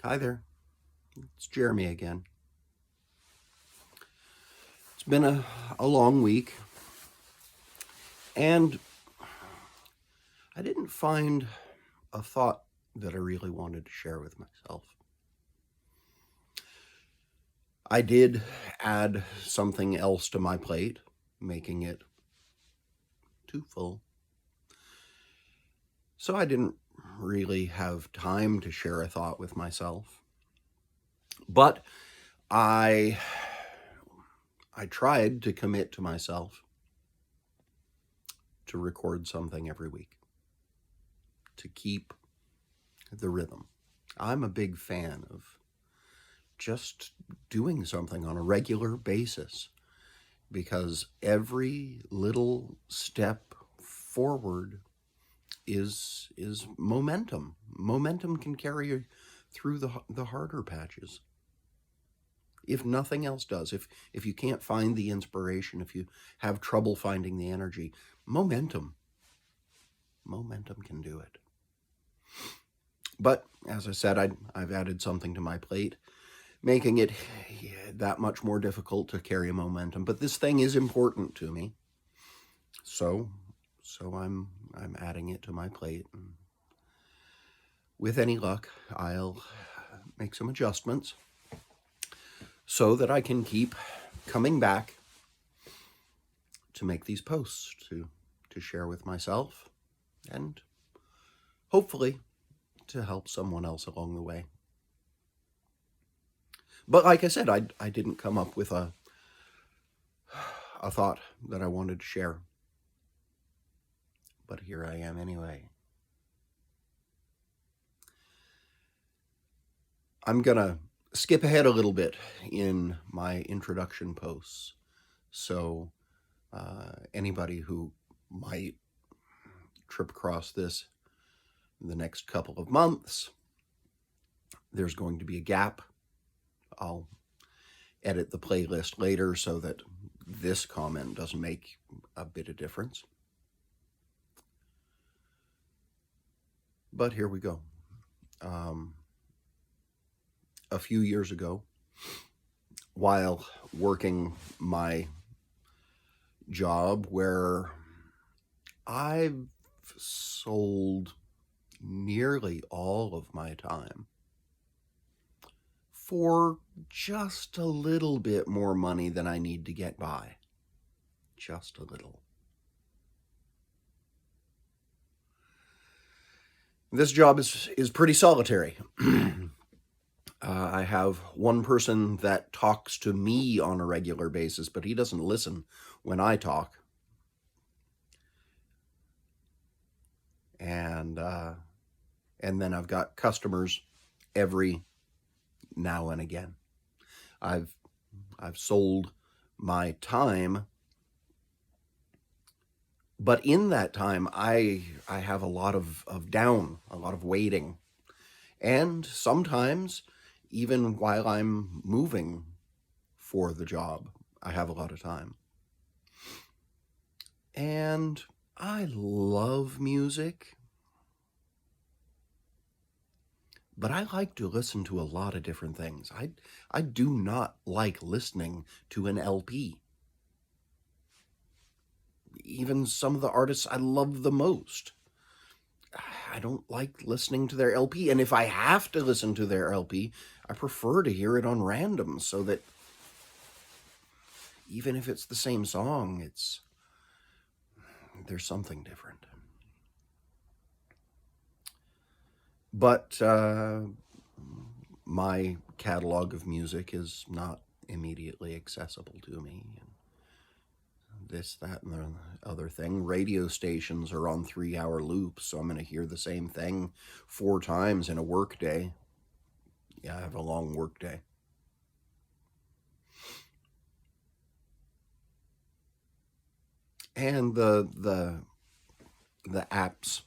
Hi there, it's Jeremy again. It's been a long week, and I didn't find a thought that I really wanted to share with myself. I did add something else to my plate, making it too full. So I didn't really have time to share a thought with myself. But I tried to commit to myself to record something every week, to keep the rhythm. I'm a big fan of just doing something on a regular basis because every little step forward is momentum. Momentum can carry you through the harder patches. If nothing else does, if you can't find the inspiration, if you have trouble finding the energy, momentum can do it. But as I said, I've added something to my plate, making it that much more difficult to carry momentum. But this thing is important to me, so I'm adding it to my plate. And with any luck, I'll make some adjustments so that I can keep coming back to make these posts to share with myself and hopefully to help someone else along the way. But like I said, I didn't come up with a thought that I wanted to share. But here I am anyway. I'm gonna skip ahead a little bit in my introduction posts. So anybody who might trip across this in the next couple of months, there's going to be a gap. I'll edit the playlist later so that this comment doesn't make a bit of difference. But here we go. A few years ago, while working my job where I've sold nearly all of my time for just a little bit more money than I need to get by. Just a little. This job is pretty solitary. I have one person that talks to me on a regular basis, but he doesn't listen when I talk. And then I've got customers every now and again. I've sold my time, but in that time, I have a lot of down, a lot of waiting. And sometimes, even while I'm moving for the job, I have a lot of time. And I love music, but I like to listen to a lot of different things. I do not like listening to an LP. Even some of the artists I love the most, I don't like listening to their LP. And if I have to listen to their LP, I prefer to hear it on random so that even if it's the same song, there's something different. But my catalog of music is not immediately accessible to me. This, that, and the other thing. Radio stations are on 3-hour loops, so I'm going to hear the same thing 4 times in a work day. Yeah, I have a long work day. And the apps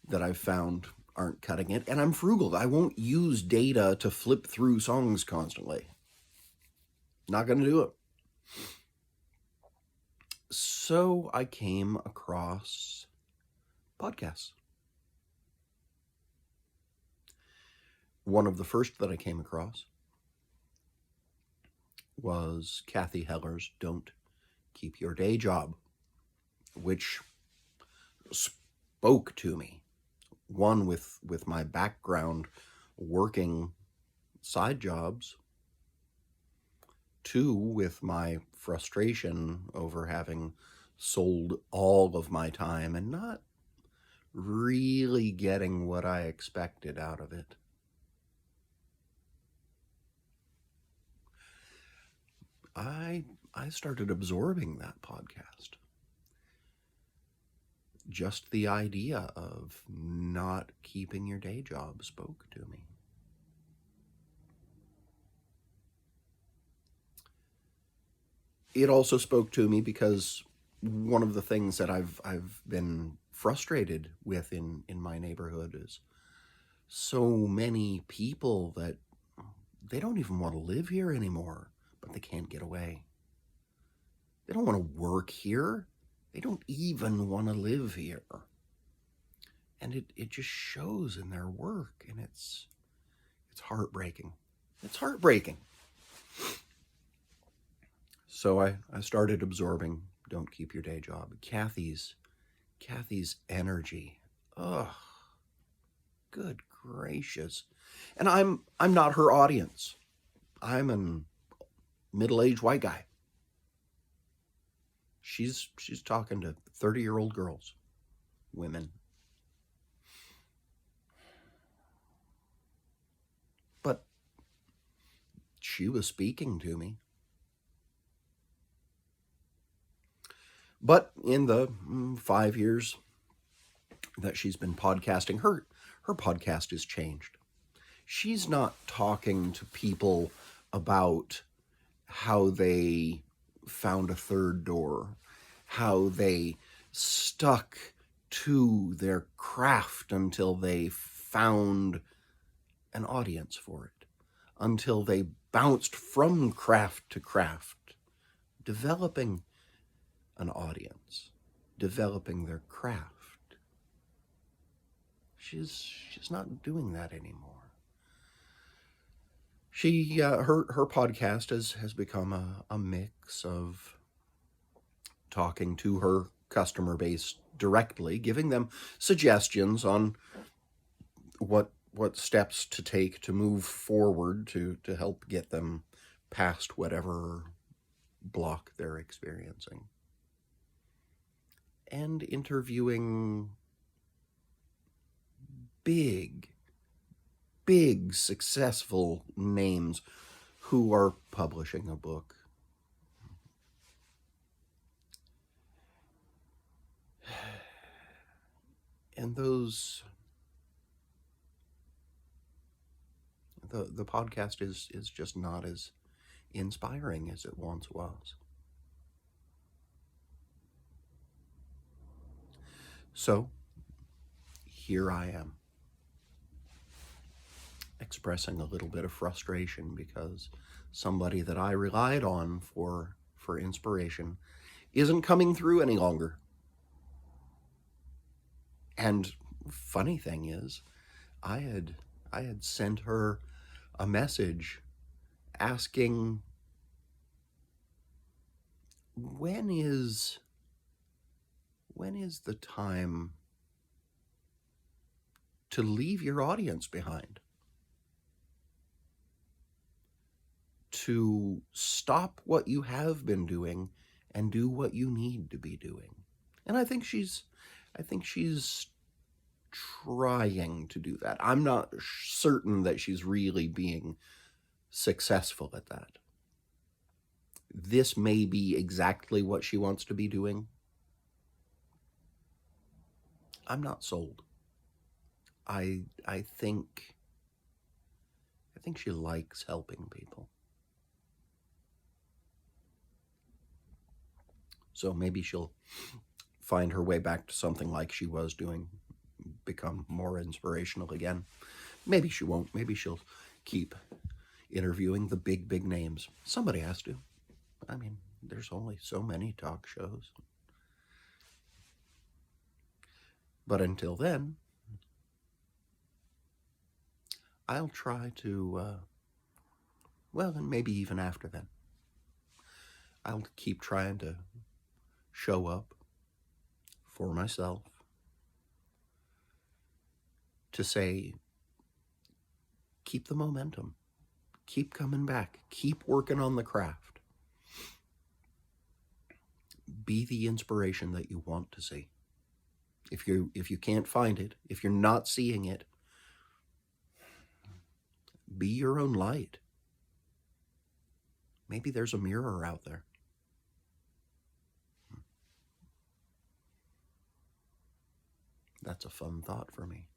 that I've found aren't cutting it, and I'm frugal. I won't use data to flip through songs constantly. Not going to do it. So I came across podcasts. One of the first that I came across was Kathy Heller's Don't Keep Your Day Job, which spoke to me. One, with my background working side jobs. Two, with my frustration over having sold all of my time and not really getting what I expected out of it. I started absorbing that podcast. Just the idea of not keeping your day job spoke to me. It also spoke to me because one of the things that I've been frustrated with in my neighborhood is so many people that they don't even want to live here anymore, but they can't get away. They don't want to work here. They don't even want to live here. And it just shows in their work, and it's heartbreaking. It's heartbreaking. So I started absorbing Don't Keep Your Day Job. Kathy's energy. Ugh. Good gracious. And I'm not her audience. I'm a middle-aged white guy. She's talking to 30-year-old girls, women. But she was speaking to me. But in the 5 years that she's been podcasting, her podcast has changed. She's not talking to people about how they found a third door, how they stuck to their craft until they found an audience for it, until they bounced from craft to craft, developing an audience, developing their craft. She's not doing that anymore. She her podcast has become a mix of talking to her customer base directly, giving them suggestions on what steps to take to move forward to help get them past whatever block they're experiencing, and interviewing big successful names who are publishing a book. And those, the podcast is just not as inspiring as it once was. So here I am, expressing a little bit of frustration because somebody that I relied on for inspiration isn't coming through any longer. And funny thing is, I had sent her a message asking, when is the time to leave your audience behind? To stop what you have been doing and do what you need to be doing. And I think she's trying to do that. I'm not certain that she's really being successful at that. This may be exactly what she wants to be doing. I'm not sold. I think she likes helping people. So maybe she'll find her way back to something like she was doing, become more inspirational again. Maybe she won't. Maybe she'll keep interviewing the big names. Somebody has to. I mean, there's only so many talk shows. But until then, I'll try to, well, and maybe even after then, I'll keep trying to show up for myself, to say, keep the momentum, keep coming back, keep working on the craft. Be the inspiration that you want to see. If you can't find it, if you're not seeing it, be your own light. Maybe there's a mirror out there. That's a fun thought for me.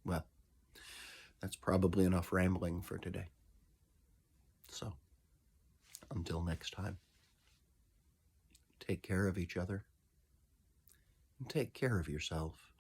Well, that's probably enough rambling for today. So, until next time, take care of each other and take care of yourself.